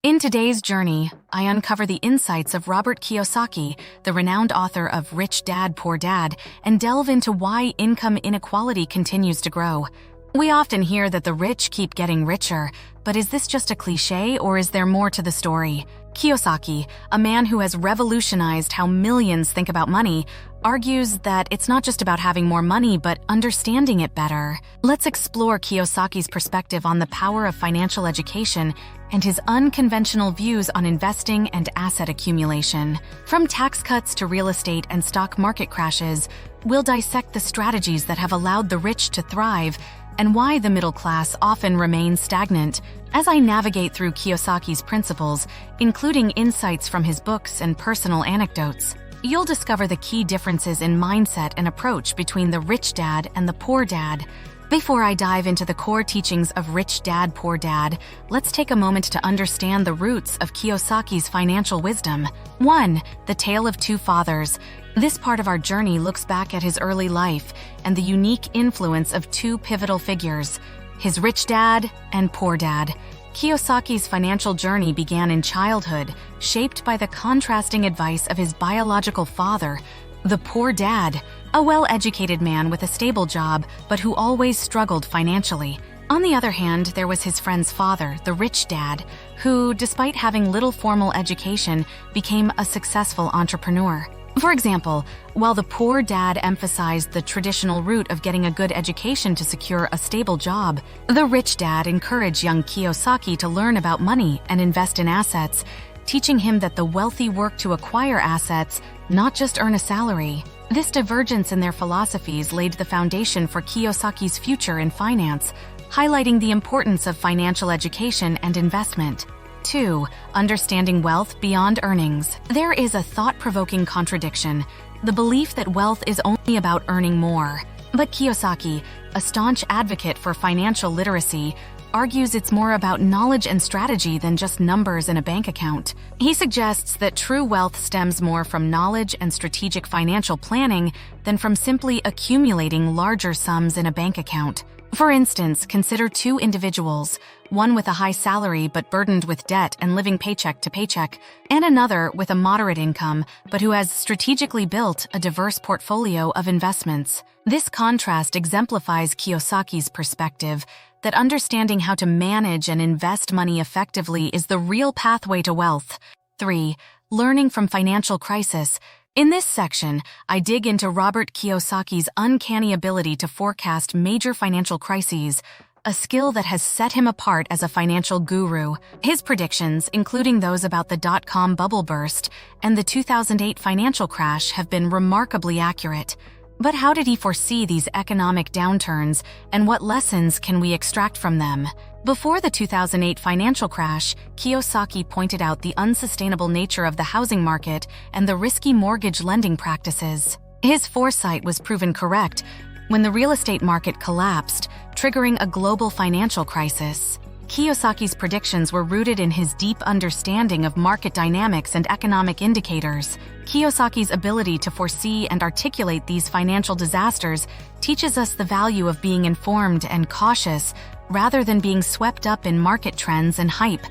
In today's journey, I uncover the insights of Robert Kiyosaki, the renowned author of Rich Dad, Poor Dad, and delve into why income inequality continues to grow. We often hear that the rich keep getting richer, but is this just a cliche or is there more to the story? Kiyosaki, a man who has revolutionized how millions think about money, argues that it's not just about having more money, but understanding it better. Let's explore Kiyosaki's perspective on the power of financial education and his unconventional views on investing and asset accumulation. From tax cuts to real estate and stock market crashes, we'll dissect the strategies that have allowed the rich to thrive and why the middle class often remains stagnant. As I navigate through Kiyosaki's principles, including insights from his books and personal anecdotes, you'll discover the key differences in mindset and approach between the rich dad and the poor dad. Before I dive into the core teachings of Rich Dad, Poor Dad, let's take a moment to understand the roots of Kiyosaki's financial wisdom. 1. The Tale of Two Fathers. This part of our journey looks back at his early life and the unique influence of two pivotal figures, his rich dad and poor dad. Kiyosaki's financial journey began in childhood, shaped by the contrasting advice of his biological father, the poor dad, a well-educated man with a stable job, but who always struggled financially. On the other hand, there was his friend's father, the rich dad, who, despite having little formal education, became a successful entrepreneur. For example, while the poor dad emphasized the traditional route of getting a good education to secure a stable job, the rich dad encouraged young Kiyosaki to learn about money and invest in assets, teaching him that the wealthy work to acquire assets, not just earn a salary. This divergence in their philosophies laid the foundation for Kiyosaki's future in finance, highlighting the importance of financial education and investment. 2. Understanding wealth beyond earnings. There is a thought-provoking contradiction, the belief that wealth is only about earning more. But Kiyosaki, a staunch advocate for financial literacy, argues it's more about knowledge and strategy than just numbers in a bank account. He suggests that true wealth stems more from knowledge and strategic financial planning than from simply accumulating larger sums in a bank account. For instance, consider two individuals, one with a high salary but burdened with debt and living paycheck to paycheck, and another with a moderate income but who has strategically built a diverse portfolio of investments. This contrast exemplifies Kiyosaki's perspective that understanding how to manage and invest money effectively is the real pathway to wealth. 3. Learning from financial crisis. In this section, I dig into Robert Kiyosaki's uncanny ability to forecast major financial crises, a skill that has set him apart as a financial guru. His predictions, including those about the dot-com bubble burst and the 2008 financial crash, have been remarkably accurate. But how did he foresee these economic downturns, and what lessons can we extract from them? Before the 2008 financial crash, Kiyosaki pointed out the unsustainable nature of the housing market and the risky mortgage lending practices. His foresight was proven correct when the real estate market collapsed, triggering a global financial crisis. Kiyosaki's predictions were rooted in his deep understanding of market dynamics and economic indicators. Kiyosaki's ability to foresee and articulate these financial disasters teaches us the value of being informed and cautious rather than being swept up in market trends and hype.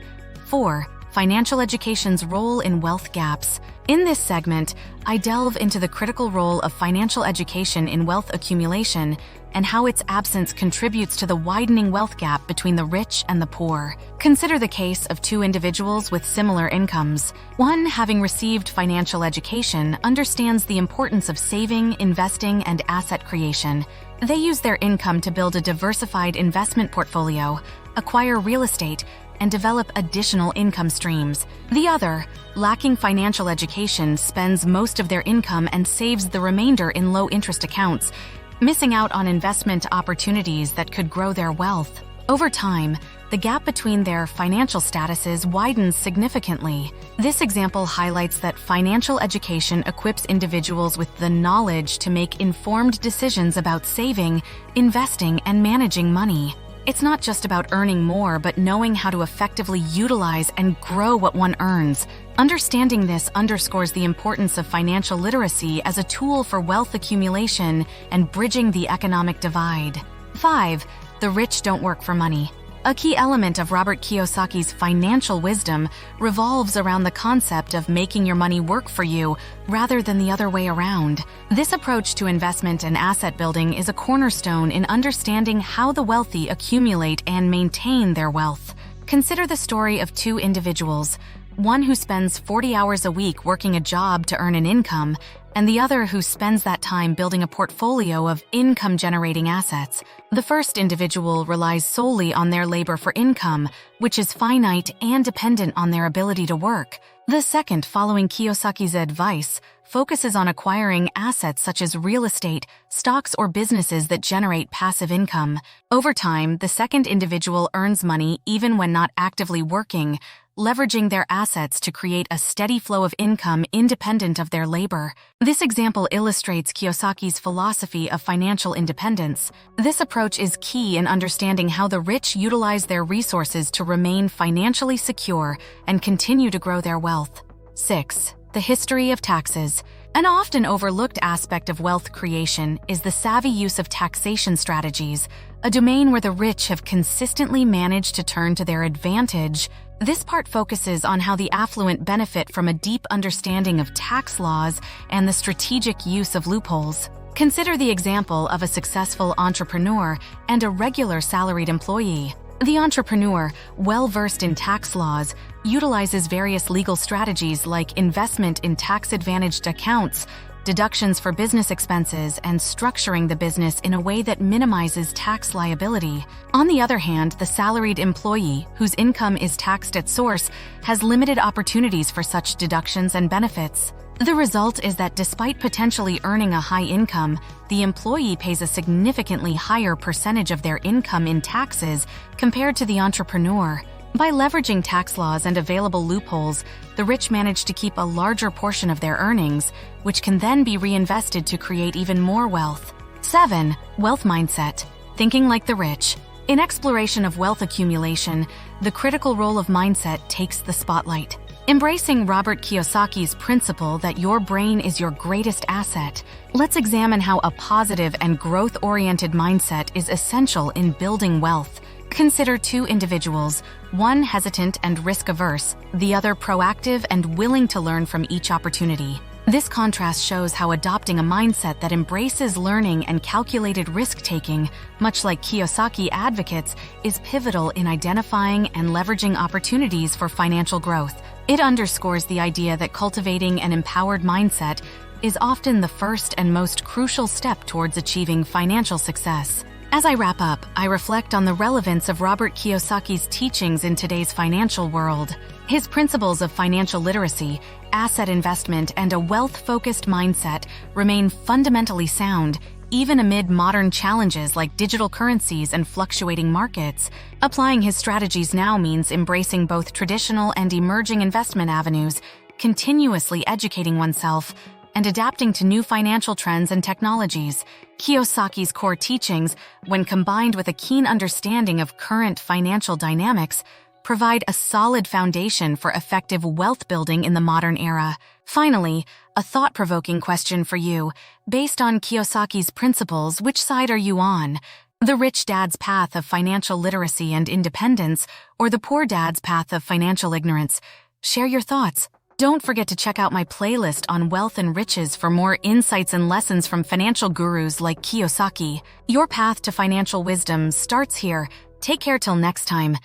4. Financial education's role in wealth gaps. In this segment, I delve into the critical role of financial education in wealth accumulation and how its absence contributes to the widening wealth gap between the rich and the poor. Consider the case of two individuals with similar incomes. One, having received financial education, understands the importance of saving, investing, and asset creation. They use their income to build a diversified investment portfolio, acquire real estate, and develop additional income streams. The other, lacking financial education, spends most of their income and saves the remainder in low-interest accounts, missing out on investment opportunities that could grow their wealth. Over time, the gap between their financial statuses widens significantly. This example highlights that financial education equips individuals with the knowledge to make informed decisions about saving, investing, and managing money. It's not just about earning more, but knowing how to effectively utilize and grow what one earns. Understanding this underscores the importance of financial literacy as a tool for wealth accumulation and bridging the economic divide. 5. The rich don't work for money. A key element of Robert Kiyosaki's financial wisdom revolves around the concept of making your money work for you rather than the other way around. This approach to investment and asset building is a cornerstone in understanding how the wealthy accumulate and maintain their wealth. Consider the story of two individuals, one who spends 40 hours a week working a job to earn an income, and the other who spends that time building a portfolio of income-generating assets. The first individual relies solely on their labor for income, which is finite and dependent on their ability to work. The second, following Kiyosaki's advice, focuses on acquiring assets such as real estate, stocks, or businesses that generate passive income. Over time, the second individual earns money even when not actively working, leveraging their assets to create a steady flow of income independent of their labor. This example illustrates Kiyosaki's philosophy of financial independence. This approach is key in understanding how the rich utilize their resources to remain financially secure and continue to grow their wealth. 6. The history of taxes. An often overlooked aspect of wealth creation is the savvy use of taxation strategies, a domain where the rich have consistently managed to turn to their advantage. This part focuses on how the affluent benefit from a deep understanding of tax laws and the strategic use of loopholes. Consider the example of a successful entrepreneur and a regular salaried employee. The entrepreneur, well-versed in tax laws, utilizes various legal strategies like investment in tax-advantaged accounts, deductions for business expenses, and structuring the business in a way that minimizes tax liability. On the other hand, the salaried employee, whose income is taxed at source, has limited opportunities for such deductions and benefits. The result is that despite potentially earning a high income, the employee pays a significantly higher percentage of their income in taxes compared to the entrepreneur. By leveraging tax laws and available loopholes, the rich manage to keep a larger portion of their earnings, which can then be reinvested to create even more wealth. 7. Wealth mindset. Thinking like the rich. In exploration of wealth accumulation, the critical role of mindset takes the spotlight. Embracing Robert Kiyosaki's principle that your brain is your greatest asset, let's examine how a positive and growth-oriented mindset is essential in building wealth. Consider two individuals, one hesitant and risk-averse, the other proactive and willing to learn from each opportunity. This contrast shows how adopting a mindset that embraces learning and calculated risk-taking, much like Kiyosaki advocates, is pivotal in identifying and leveraging opportunities for financial growth. It underscores the idea that cultivating an empowered mindset is often the first and most crucial step towards achieving financial success. As I wrap up, I reflect on the relevance of Robert Kiyosaki's teachings in today's financial world. His principles of financial literacy, asset investment, and a wealth-focused mindset remain fundamentally sound, even amid modern challenges like digital currencies and fluctuating markets. Applying his strategies now means embracing both traditional and emerging investment avenues, continuously educating oneself, and adapting to new financial trends and technologies. Kiyosaki's core teachings, when combined with a keen understanding of current financial dynamics, provide a solid foundation for effective wealth building in the modern era. Finally, a thought-provoking question for you. Based on Kiyosaki's principles, which side are you on? The rich dad's path of financial literacy and independence, or the poor dad's path of financial ignorance? Share your thoughts. Don't forget to check out my playlist on wealth and riches for more insights and lessons from financial gurus like Kiyosaki. Your path to financial wisdom starts here. Take care till next time.